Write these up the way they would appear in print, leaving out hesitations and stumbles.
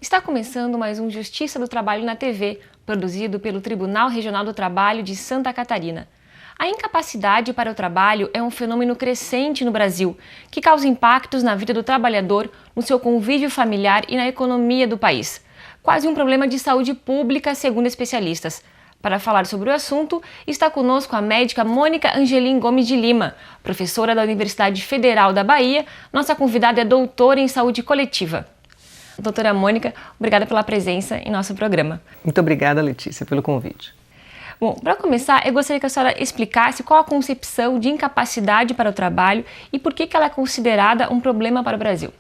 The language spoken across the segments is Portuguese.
Está começando mais um Justiça do Trabalho na TV, produzido pelo Tribunal Regional do Trabalho de Santa Catarina. A incapacidade para o trabalho é um fenômeno crescente no Brasil, que causa impactos na vida do trabalhador, no seu convívio familiar e na economia do país. Quase um problema de saúde pública, segundo especialistas. Para falar sobre o assunto, está conosco a médica Mônica Angelim Gomes de Lima, professora da Universidade Federal da Bahia. Nossa convidada é doutora em saúde coletiva. Doutora Mônica, obrigada pela presença em nosso programa. Muito obrigada, Letícia, pelo convite. Bom, para começar, eu gostaria que a senhora explicasse qual a concepção de incapacidade para o trabalho e por que ela é considerada um problema para o Brasil.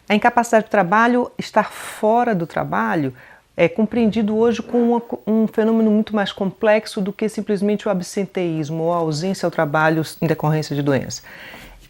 A incapacidade de trabalho, estar fora do trabalho, é compreendido hoje como um fenômeno muito mais complexo do que simplesmente o absenteísmo ou a ausência ao trabalho em decorrência de doença.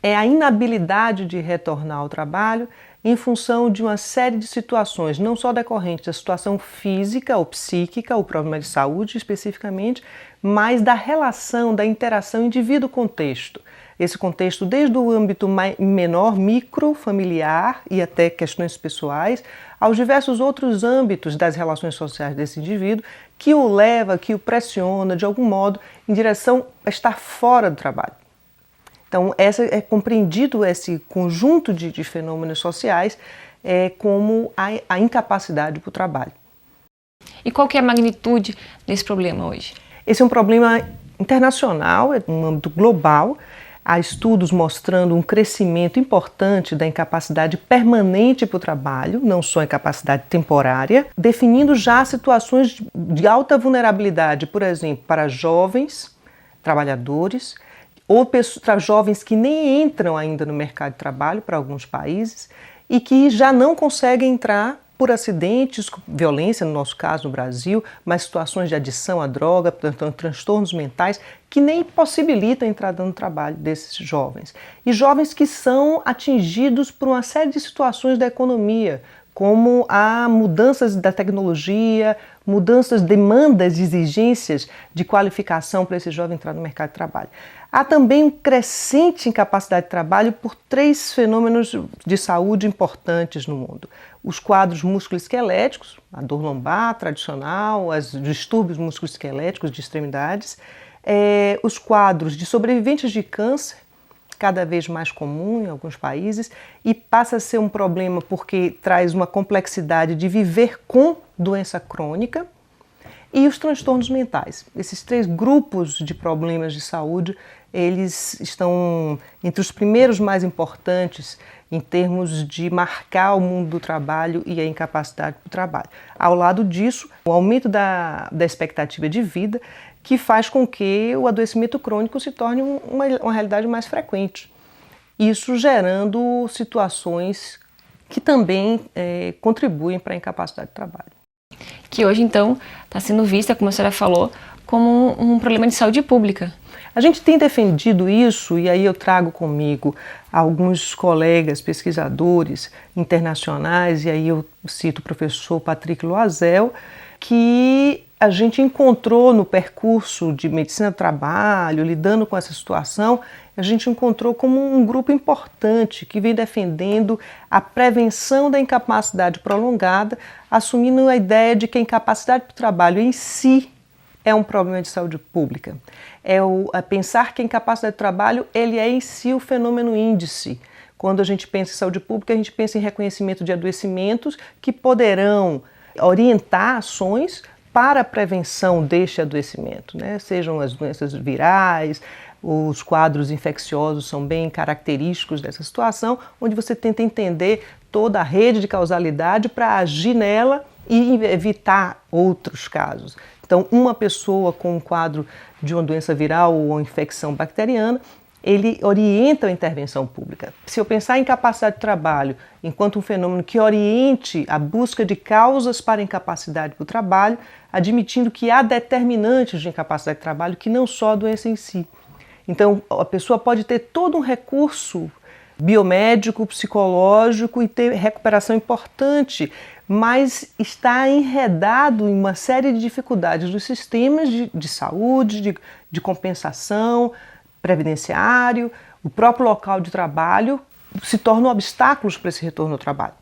É a inabilidade de retornar ao trabalho em função de uma série de situações, não só decorrentes da situação física ou psíquica, ou problema de saúde especificamente, mas da relação, da interação indivíduo-contexto. Esse contexto desde o âmbito menor, micro, familiar e até questões pessoais, aos diversos outros âmbitos das relações sociais desse indivíduo, que o leva, que o pressiona de algum modo em direção a estar fora do trabalho. Então, é compreendido esse conjunto de fenômenos sociais como a incapacidade para o trabalho. E qual que é a magnitude desse problema hoje? Esse é um problema internacional, é um âmbito global. Há estudos mostrando um crescimento importante da incapacidade permanente para o trabalho, não só a incapacidade temporária, definindo já situações de alta vulnerabilidade, por exemplo, para jovens trabalhadores, ou para jovens que nem entram ainda no mercado de trabalho para alguns países e que já não conseguem entrar por acidentes, violência no nosso caso no Brasil, mas situações de adição à droga, transtornos mentais que nem possibilitam a entrada no trabalho desses jovens. E jovens que são atingidos por uma série de situações da economia, como há mudanças da tecnologia, mudanças, demandas, exigências de qualificação para esse jovem entrar no mercado de trabalho. Há também um crescente incapacidade de trabalho por três fenômenos de saúde importantes no mundo. Os quadros musculoesqueléticos, a dor lombar tradicional, os distúrbios musculoesqueléticos de extremidades, os quadros de sobreviventes de câncer, cada vez mais comum em alguns países, e passa a ser um problema porque traz uma complexidade de viver com doença crônica, e os transtornos mentais. Esses três grupos de problemas de saúde, eles estão entre os primeiros mais importantes em termos de marcar o mundo do trabalho e a incapacidade do trabalho. Ao lado disso, o aumento da expectativa de vida, que faz com que o adoecimento crônico se torne uma realidade mais frequente. Isso gerando situações que também contribuem para a incapacidade de trabalho. Que hoje, então, está sendo vista, como a senhora falou, como um problema de saúde pública. A gente tem defendido isso, e aí eu trago comigo alguns colegas pesquisadores internacionais, e aí eu cito o professor Patrick Loisel, que a gente encontrou no percurso de medicina do trabalho, lidando com essa situação, a gente encontrou como um grupo importante que vem defendendo a prevenção da incapacidade prolongada, assumindo a ideia de que a incapacidade para o trabalho em si é um problema de saúde pública. É pensar que a incapacidade de trabalho ele é em si o fenômeno índice. Quando a gente pensa em saúde pública, a gente pensa em reconhecimento de adoecimentos que poderão orientar ações para a prevenção deste adoecimento, né? Sejam as doenças virais, os quadros infecciosos são bem característicos dessa situação, onde você tenta entender toda a rede de causalidade para agir nela e evitar outros casos. Então, uma pessoa com um quadro de uma doença viral ou uma infecção bacteriana, ele orienta a intervenção pública. Se eu pensar em capacidade de trabalho enquanto um fenômeno que oriente a busca de causas para a incapacidade para o trabalho, admitindo que há determinantes de incapacidade de trabalho que não só a doença em si. Então, a pessoa pode ter todo um recurso biomédico, psicológico e ter recuperação importante, mas está enredado em uma série de dificuldades dos sistemas de saúde, de compensação, previdenciário, o próprio local de trabalho se tornam obstáculos para esse retorno ao trabalho.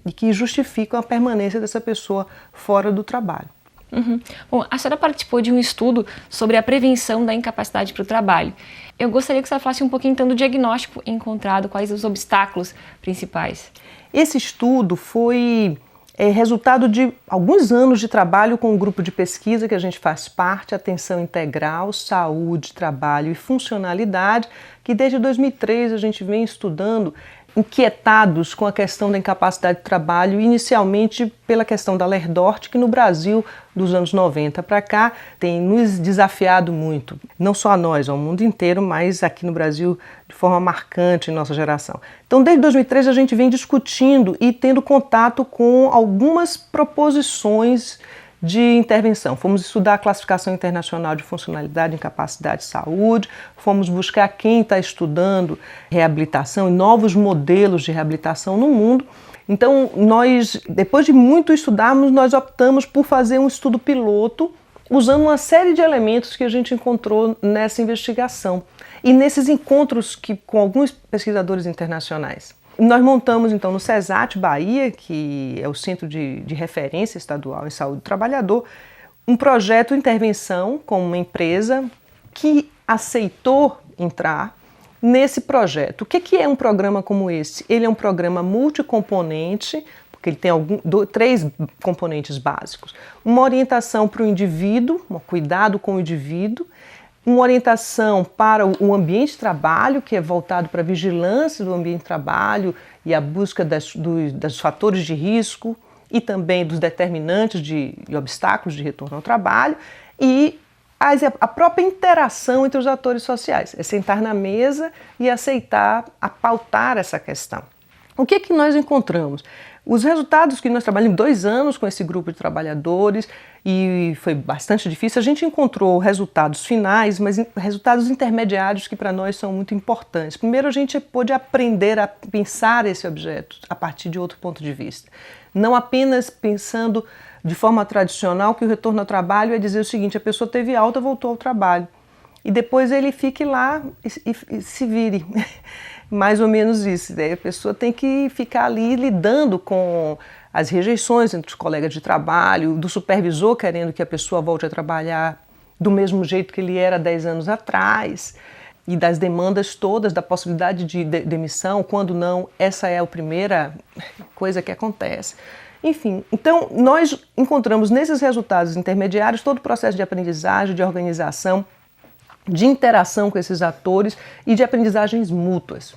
e que justificam a permanência dessa pessoa fora do trabalho. Uhum. Bom, a senhora participou de um estudo sobre a prevenção da incapacidade para o trabalho. Eu gostaria que você falasse um pouquinho então do diagnóstico encontrado, quais os obstáculos principais. Esse estudo foi resultado de alguns anos de trabalho com um grupo de pesquisa que a gente faz parte, Atenção Integral, Saúde, Trabalho e Funcionalidade, que desde 2003 a gente vem estudando, inquietados com a questão da incapacidade de trabalho, inicialmente pela questão da Lerdort, que no Brasil, dos anos 90 para cá, tem nos desafiado muito, não só a nós, ao mundo inteiro, mas aqui no Brasil de forma marcante em nossa geração. Então, desde 2003 a gente vem discutindo e tendo contato com algumas proposições de intervenção. Fomos estudar a classificação internacional de funcionalidade, incapacidade e saúde, fomos buscar quem está estudando reabilitação e novos modelos de reabilitação no mundo. Então, nós, depois de muito estudarmos, nós optamos por fazer um estudo piloto usando uma série de elementos que a gente encontrou nessa investigação e nesses encontros com alguns pesquisadores internacionais. Nós montamos, então, no CESAT Bahia, que é o Centro de Referência Estadual em Saúde do Trabalhador, um projeto de intervenção com uma empresa que aceitou entrar nesse projeto. O que é um programa como esse? Ele é um programa multicomponente, porque ele tem três componentes básicos. Uma orientação para o indivíduo, um cuidado com o indivíduo, uma orientação para o ambiente de trabalho, que é voltado para a vigilância do ambiente de trabalho e a busca dos fatores de risco e também dos determinantes e obstáculos de retorno ao trabalho, e a própria interação entre os atores sociais, é sentar na mesa e aceitar, pautar essa questão. O que nós encontramos? Os resultados que nós trabalhamos 2 anos com esse grupo de trabalhadores e foi bastante difícil, a gente encontrou resultados finais, mas resultados intermediários que para nós são muito importantes. Primeiro, a gente pôde aprender a pensar esse objeto a partir de outro ponto de vista. Não apenas pensando de forma tradicional que o retorno ao trabalho é dizer o seguinte: a pessoa teve alta, voltou ao trabalho e depois ele fique lá e se vire. Mais ou menos isso. A pessoa tem que ficar ali lidando com as rejeições entre os colegas de trabalho, do supervisor querendo que a pessoa volte a trabalhar do mesmo jeito que ele era 10 anos atrás, e das demandas todas, da possibilidade de demissão, quando não, essa é a primeira coisa que acontece. Enfim, então nós encontramos nesses resultados intermediários todo o processo de aprendizagem, de organização, de interação com esses atores e de aprendizagens mútuas.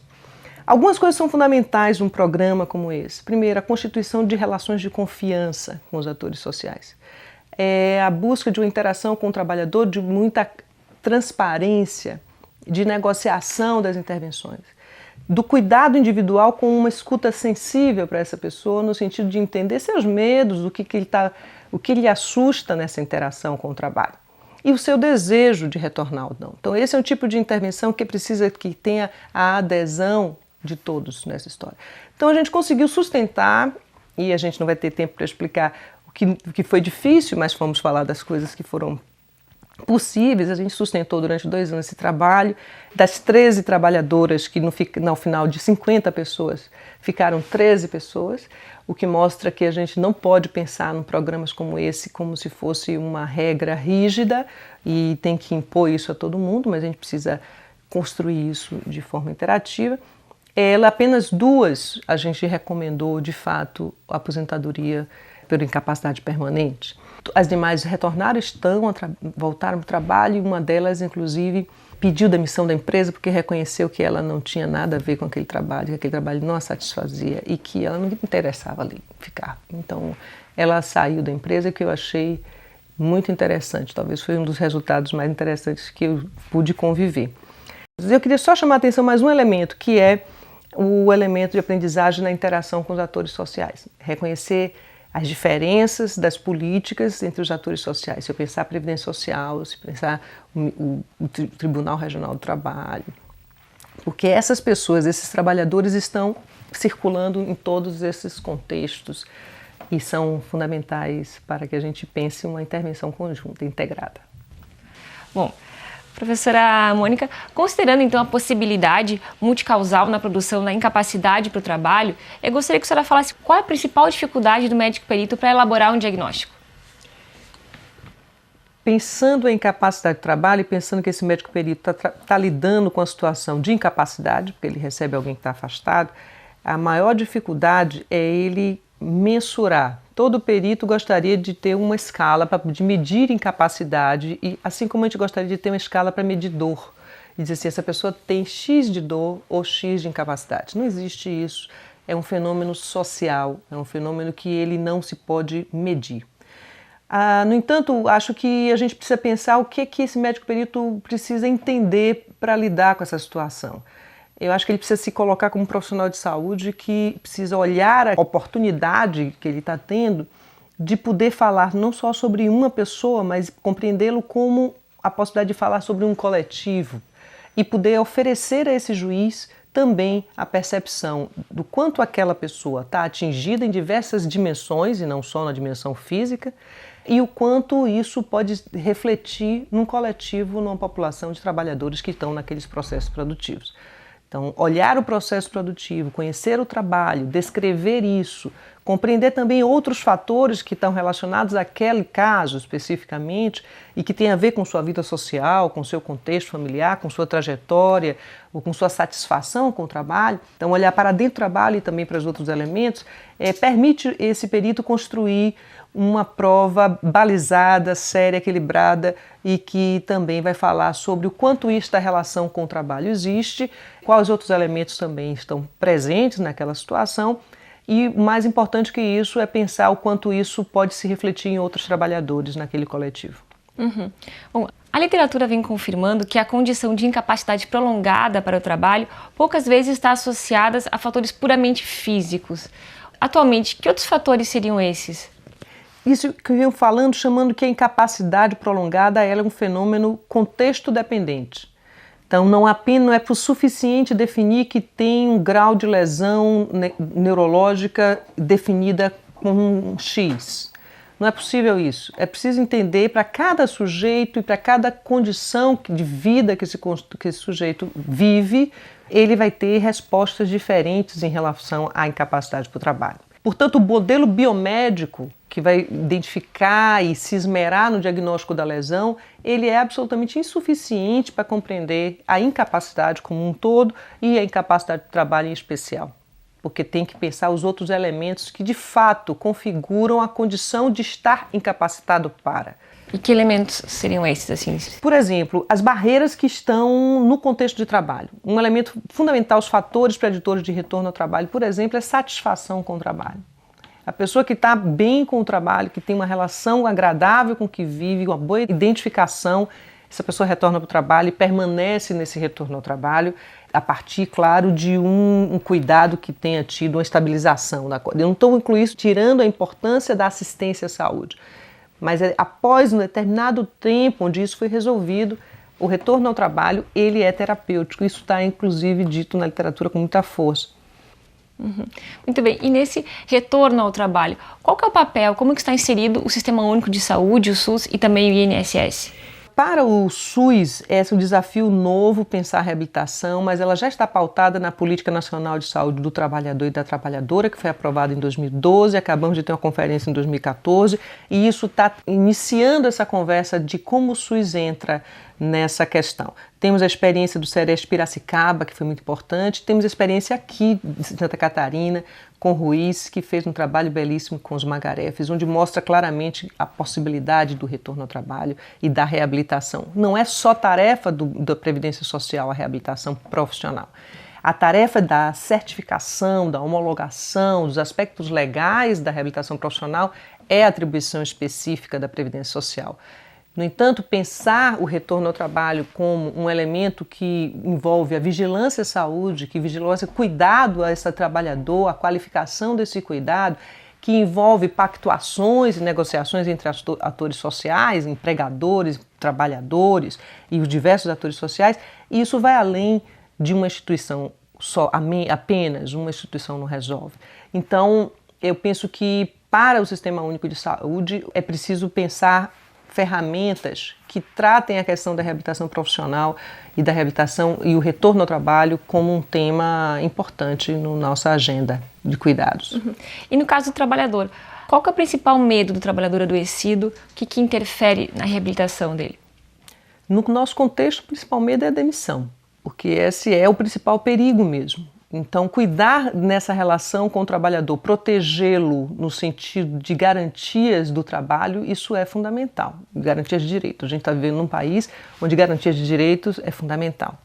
Algumas coisas são fundamentais num programa como esse. Primeiro, a constituição de relações de confiança com os atores sociais. É a busca de uma interação com o trabalhador, de muita transparência, de negociação das intervenções. Do cuidado individual com uma escuta sensível para essa pessoa, no sentido de entender seus medos, o que lhe assusta nessa interação com o trabalho. E o seu desejo de retornar ou não. Então esse é um tipo de intervenção que precisa que tenha a adesão de todos nessa história. Então a gente conseguiu sustentar, e a gente não vai ter tempo para explicar o que foi difícil, mas vamos falar das coisas que foram possíveis. A gente sustentou durante 2 anos esse trabalho. Das 13 trabalhadoras, que no final de 50 pessoas, ficaram 13 pessoas, o que mostra que a gente não pode pensar em programas como esse como se fosse uma regra rígida e tem que impor isso a todo mundo, mas a gente precisa construir isso de forma interativa. Apenas 2 a gente recomendou de fato a aposentadoria por incapacidade permanente. As demais retornaram, voltaram para o trabalho, e uma delas inclusive pediu demissão da empresa porque reconheceu que ela não tinha nada a ver com aquele trabalho, que aquele trabalho não a satisfazia e que ela não interessava ali ficar. Então ela saiu da empresa, que eu achei muito interessante, talvez foi um dos resultados mais interessantes que eu pude conviver. Eu queria só chamar a atenção mais um elemento, que é o elemento de aprendizagem na interação com os atores sociais. Reconhecer as diferenças das políticas entre os atores sociais. Se eu pensar a Previdência Social, se pensar o Tribunal Regional do Trabalho. Porque essas pessoas, esses trabalhadores estão circulando em todos esses contextos e são fundamentais para que a gente pense uma intervenção conjunta, integrada. Bom, Professora Mônica, considerando então a possibilidade multicausal na produção da incapacidade para o trabalho, eu gostaria que a senhora falasse qual é a principal dificuldade do médico perito para elaborar um diagnóstico. Pensando em incapacidade de trabalho e pensando que esse médico perito está lidando com a situação de incapacidade, porque ele recebe alguém que está afastado, a maior dificuldade é ele mensurar. Todo perito gostaria de ter uma escala de medir incapacidade, e assim como a gente gostaria de ter uma escala para medir dor. E dizer assim, essa pessoa tem X de dor ou X de incapacidade. Não existe isso. É um fenômeno social, é um fenômeno que ele não se pode medir. No entanto, acho que a gente precisa pensar o que esse médico perito precisa entender para lidar com essa situação. Eu acho que ele precisa se colocar como um profissional de saúde que precisa olhar a oportunidade que ele está tendo de poder falar não só sobre uma pessoa, mas compreendê-lo como a possibilidade de falar sobre um coletivo e poder oferecer a esse juiz também a percepção do quanto aquela pessoa está atingida em diversas dimensões e não só na dimensão física, e o quanto isso pode refletir num coletivo, numa população de trabalhadores que estão naqueles processos produtivos. Então, olhar o processo produtivo, conhecer o trabalho, descrever isso, compreender também outros fatores que estão relacionados àquele caso especificamente e que tem a ver com sua vida social, com seu contexto familiar, com sua trajetória ou com sua satisfação com o trabalho. Então, olhar para dentro do trabalho e também para os outros elementos permite esse perito construir uma prova balizada, séria, equilibrada e que também vai falar sobre o quanto esta relação com o trabalho existe, quais outros elementos também estão presentes naquela situação e, mais importante que isso, é pensar o quanto isso pode se refletir em outros trabalhadores naquele coletivo. Uhum. Bom, a literatura vem confirmando que a condição de incapacidade prolongada para o trabalho poucas vezes está associada a fatores puramente físicos. Atualmente, que outros fatores seriam esses? Isso que eu venho falando, chamando que a incapacidade prolongada ela é um fenômeno contexto-dependente. Então, não é suficiente definir que tem um grau de lesão neurológica definida com um X. Não é possível isso. É preciso entender para cada sujeito e para cada condição de vida que esse sujeito vive, ele vai ter respostas diferentes em relação à incapacidade para o trabalho. Portanto, o modelo biomédico que vai identificar e se esmerar no diagnóstico da lesão, ele é absolutamente insuficiente para compreender a incapacidade como um todo e a incapacidade de trabalho em especial. Porque tem que pensar os outros elementos que de fato configuram a condição de estar incapacitado para. E que elementos seriam esses, assim? Por exemplo, as barreiras que estão no contexto de trabalho. Um elemento fundamental, os fatores preditores de retorno ao trabalho, por exemplo, é satisfação com o trabalho. A pessoa que está bem com o trabalho, que tem uma relação agradável com o que vive, uma boa identificação, essa pessoa retorna para o trabalho e permanece nesse retorno ao trabalho a partir, claro, de um cuidado que tenha tido uma estabilização da coisa. Eu não estou incluindo isso tirando a importância da assistência à saúde, mas após um determinado tempo onde isso foi resolvido, o retorno ao trabalho, ele é terapêutico. Isso está, inclusive, dito na literatura com muita força. Uhum. Muito bem, e nesse retorno ao trabalho, qual que é o papel, como que está inserido o Sistema Único de Saúde, o SUS e também o INSS? Para o SUS, é um desafio novo pensar a reabilitação, mas ela já está pautada na Política Nacional de Saúde do Trabalhador e da Trabalhadora, que foi aprovada em 2012, acabamos de ter uma conferência em 2014, e isso está iniciando essa conversa de como o SUS entra nessa questão. Temos a experiência do Sereste Piracicaba, que foi muito importante, temos a experiência aqui de Santa Catarina, com o Ruiz, que fez um trabalho belíssimo com os Magarefes, onde mostra claramente a possibilidade do retorno ao trabalho e da reabilitação. Não é só tarefa da Previdência Social a reabilitação profissional. A tarefa da certificação, da homologação, dos aspectos legais da reabilitação profissional é atribuição específica da Previdência Social. No entanto, pensar o retorno ao trabalho como um elemento que envolve a vigilância à saúde, que vigilância, cuidado a esse trabalhador, a qualificação desse cuidado, que envolve pactuações e negociações entre atores sociais, empregadores, trabalhadores e os diversos atores sociais, e isso vai além de uma instituição só, apenas uma instituição não resolve. Então, eu penso que para o Sistema Único de Saúde é preciso pensar ferramentas que tratem a questão da reabilitação profissional e da reabilitação e o retorno ao trabalho como um tema importante na nossa agenda de cuidados. Uhum. E no caso do trabalhador, qual que é o principal medo do trabalhador adoecido que interfere na reabilitação dele? No nosso contexto, o principal medo é a demissão, porque esse é o principal perigo mesmo. Então, cuidar nessa relação com o trabalhador, protegê-lo no sentido de garantias do trabalho, isso é fundamental. Garantias de direitos. A gente está vivendo num país onde garantias de direitos é fundamental.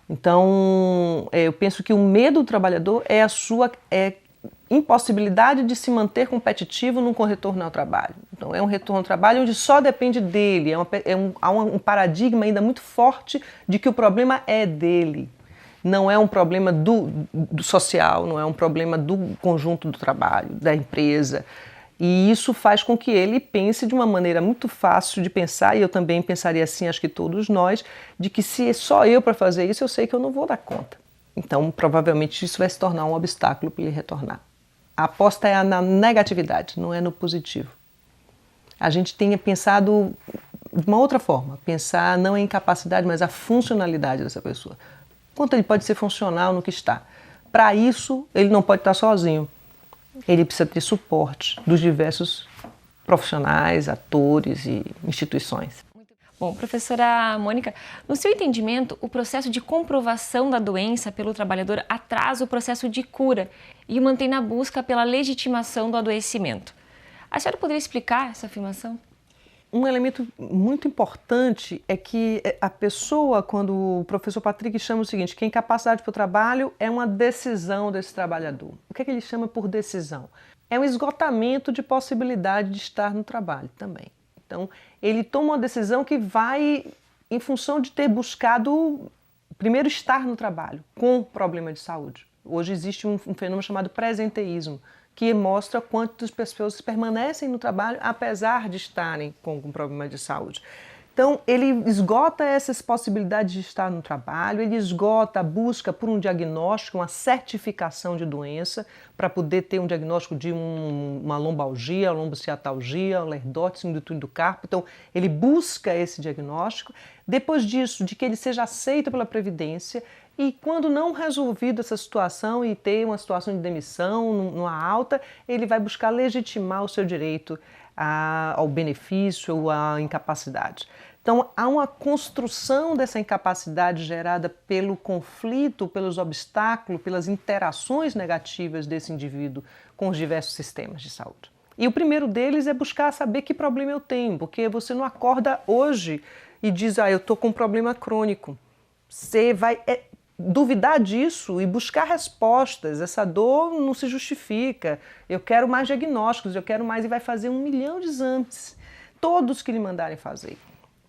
Então, eu penso que o medo do trabalhador é a sua impossibilidade de se manter competitivo num retorno ao trabalho. Então, é um retorno ao trabalho onde só depende dele. Há um paradigma ainda muito forte de que o problema é dele. Não é um problema do social, não é um problema do conjunto do trabalho, da empresa. E isso faz com que ele pense de uma maneira muito fácil de pensar, e eu também pensaria assim, acho que todos nós, de que se é só eu para fazer isso, eu sei que eu não vou dar conta. Então, provavelmente, isso vai se tornar um obstáculo para ele retornar. A aposta é na negatividade, não é no positivo. A gente tem pensado de uma outra forma, pensar não em capacidade, mas a funcionalidade dessa pessoa. Quanto ele pode ser funcional no que está. Para isso, ele não pode estar sozinho. Ele precisa ter suporte dos diversos profissionais, atores e instituições. Bom, professora Mônica, no seu entendimento, o processo de comprovação da doença pelo trabalhador atrasa o processo de cura e o mantém na busca pela legitimação do adoecimento. A senhora poderia explicar essa afirmação? Um elemento muito importante é que a pessoa, quando o professor Patrick chama o seguinte, que a incapacidade para o trabalho é uma decisão desse trabalhador. O que é que ele chama por decisão? É um esgotamento de possibilidade de estar no trabalho também. Então, ele toma uma decisão que vai em função de ter buscado, primeiro, estar no trabalho com problema de saúde. Hoje existe um fenômeno chamado presenteísmo, que mostra quantas pessoas permanecem no trabalho apesar de estarem com problema de saúde. Então, ele esgota essas possibilidades de estar no trabalho, ele esgota a busca por um diagnóstico, uma certificação de doença, para poder ter um diagnóstico de uma lombalgia, lombociatalgia, lerdose, síndrome do carpo. Então, ele busca esse diagnóstico. Depois disso, de que ele seja aceito pela Previdência, e quando não resolvido essa situação e ter uma situação de demissão, numa alta, ele vai buscar legitimar o seu direito ao benefício ou à incapacidade. Então, há uma construção dessa incapacidade gerada pelo conflito, pelos obstáculos, pelas interações negativas desse indivíduo com os diversos sistemas de saúde. E o primeiro deles é buscar saber que problema eu tenho, porque você não acorda hoje e diz, eu estou com um problema crônico. Você vai duvidar disso e buscar respostas. Essa dor não se justifica. Eu quero mais diagnósticos, eu quero mais, e vai fazer 1 milhão de exames, todos que lhe mandarem fazer,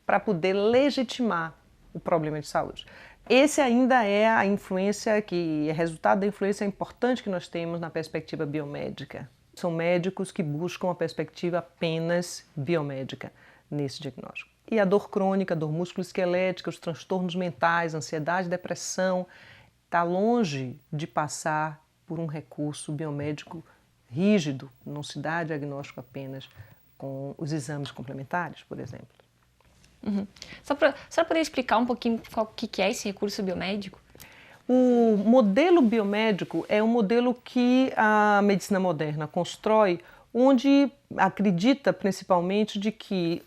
para poder legitimar o problema de saúde. Esse ainda é a influência, que é resultado da influência importante que nós temos na perspectiva biomédica. São médicos que buscam a perspectiva apenas biomédica nesse diagnóstico. E a dor crônica, a dor musculoesquelética, os transtornos mentais, ansiedade, depressão, está longe de passar por um recurso biomédico rígido, não se dá diagnóstico apenas com os exames complementares, por exemplo. Uhum. Só para poder explicar um pouquinho o que é esse recurso biomédico? O modelo biomédico é um modelo que a medicina moderna constrói, onde acredita principalmente de que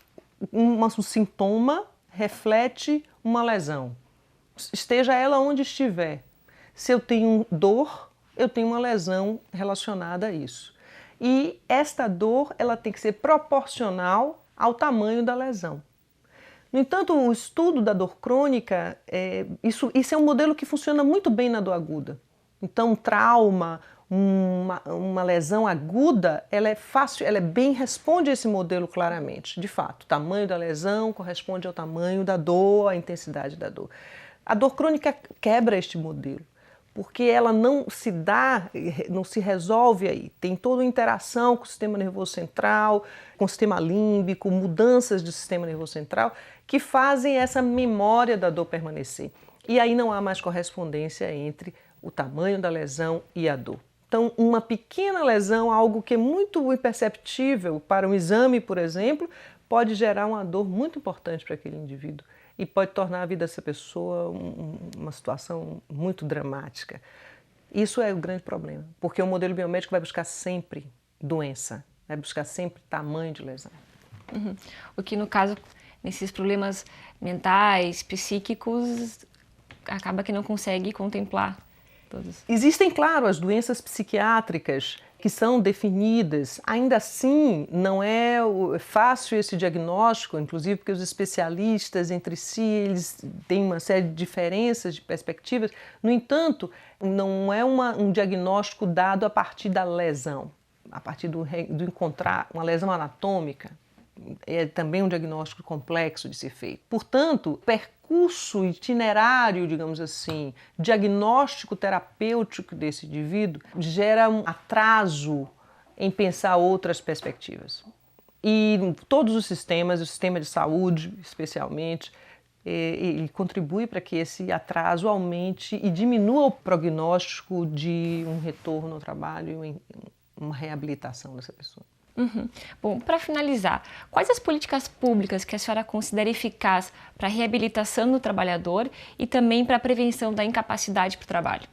um sintoma reflete uma lesão, esteja ela onde estiver. Se eu tenho dor, eu tenho uma lesão relacionada a isso. E esta dor, ela tem que ser proporcional ao tamanho da lesão. No entanto, o estudo da dor crônica, isso é um modelo que funciona muito bem na dor aguda. Então, um trauma, uma lesão aguda, ela é fácil, responde a esse modelo claramente. De fato, o tamanho da lesão corresponde ao tamanho da dor, à intensidade da dor. A dor crônica quebra este modelo, porque ela não se resolve aí. Tem toda uma interação com o sistema nervoso central, com o sistema límbico, mudanças do sistema nervoso central, que fazem essa memória da dor permanecer. E aí não há mais correspondência entre o tamanho da lesão e a dor. Então, uma pequena lesão, algo que é muito imperceptível para um exame, por exemplo, pode gerar uma dor muito importante para aquele indivíduo e pode tornar a vida dessa pessoa uma situação muito dramática. Isso é o grande problema, porque o modelo biomédico vai buscar sempre doença, vai buscar sempre tamanho de lesão. Uhum. O que, no caso, nesses problemas mentais, psíquicos, acaba que não consegue contemplar todos. Existem, claro, as doenças psiquiátricas que são definidas. Ainda assim, não é fácil esse diagnóstico, inclusive porque os especialistas entre si, eles têm uma série de diferenças de perspectivas. No entanto, não é um diagnóstico dado a partir da lesão, a partir do encontrar uma lesão anatômica. É também um diagnóstico complexo de ser feito. Portanto, o percurso itinerário, digamos assim, diagnóstico terapêutico desse indivíduo gera um atraso em pensar outras perspectivas. E todos os sistemas, o sistema de saúde especialmente, ele contribui para que esse atraso aumente e diminua o prognóstico de um retorno ao trabalho e uma reabilitação dessa pessoa. Uhum. Bom, para finalizar, quais as políticas públicas que a senhora considera eficazes para a reabilitação do trabalhador e também para a prevenção da incapacidade para o trabalho?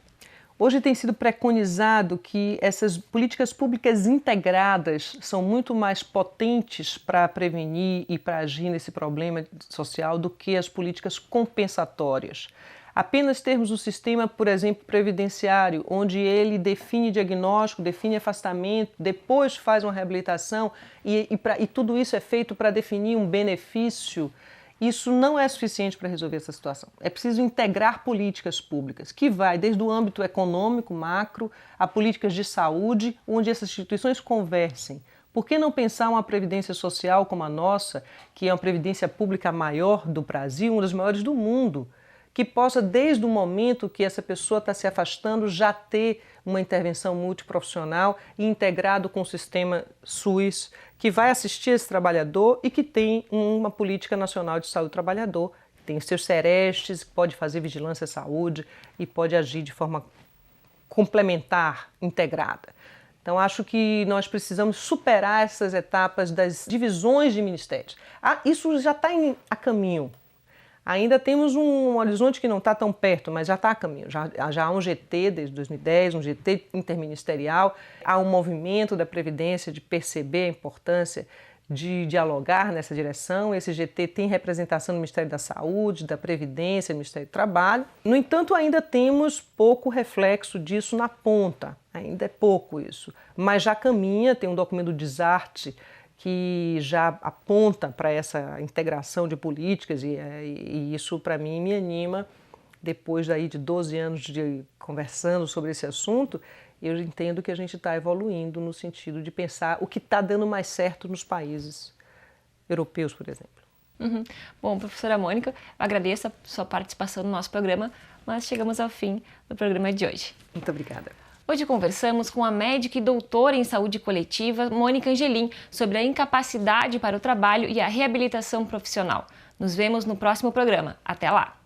Hoje tem sido preconizado que essas políticas públicas integradas são muito mais potentes para prevenir e para agir nesse problema social do que as políticas compensatórias. Apenas termos um sistema, por exemplo, previdenciário, onde ele define diagnóstico, define afastamento, depois faz uma reabilitação e tudo isso é feito para definir um benefício, isso não é suficiente para resolver essa situação. É preciso integrar políticas públicas, que vai desde o âmbito econômico, macro, a políticas de saúde, onde essas instituições conversem. Por que não pensar uma previdência social como a nossa, que é uma previdência pública maior do Brasil, uma das maiores do mundo, que possa, desde o momento que essa pessoa está se afastando, já ter uma intervenção multiprofissional e integrado com o sistema SUS, que vai assistir esse trabalhador e que tem uma política nacional de saúde do trabalhador, tem os seus serestes, pode fazer vigilância à saúde e pode agir de forma complementar, integrada. Então, acho que nós precisamos superar essas etapas das divisões de ministérios. Isso já está a caminho. Ainda temos um horizonte que não está tão perto, mas já está a caminho. Já há um GT desde 2010, um GT interministerial, há um movimento da Previdência de perceber a importância de dialogar nessa direção. Esse GT tem representação do Ministério da Saúde, da Previdência, do Ministério do Trabalho. No entanto, ainda temos pouco reflexo disso na ponta, ainda é pouco isso. Mas já caminha, tem um documento do Desarte que já aponta para essa integração de políticas e isso para mim me anima. Depois daí de 12 anos de conversando sobre esse assunto, eu entendo que a gente está evoluindo no sentido de pensar o que está dando mais certo nos países europeus, por exemplo. Uhum. Bom, professora Mônica, eu agradeço a sua participação no nosso programa, mas chegamos ao fim do programa de hoje. Muito obrigada. Hoje conversamos com a médica e doutora em saúde coletiva, Mônica Angelim, sobre a incapacidade para o trabalho e a reabilitação profissional. Nos vemos no próximo programa. Até lá!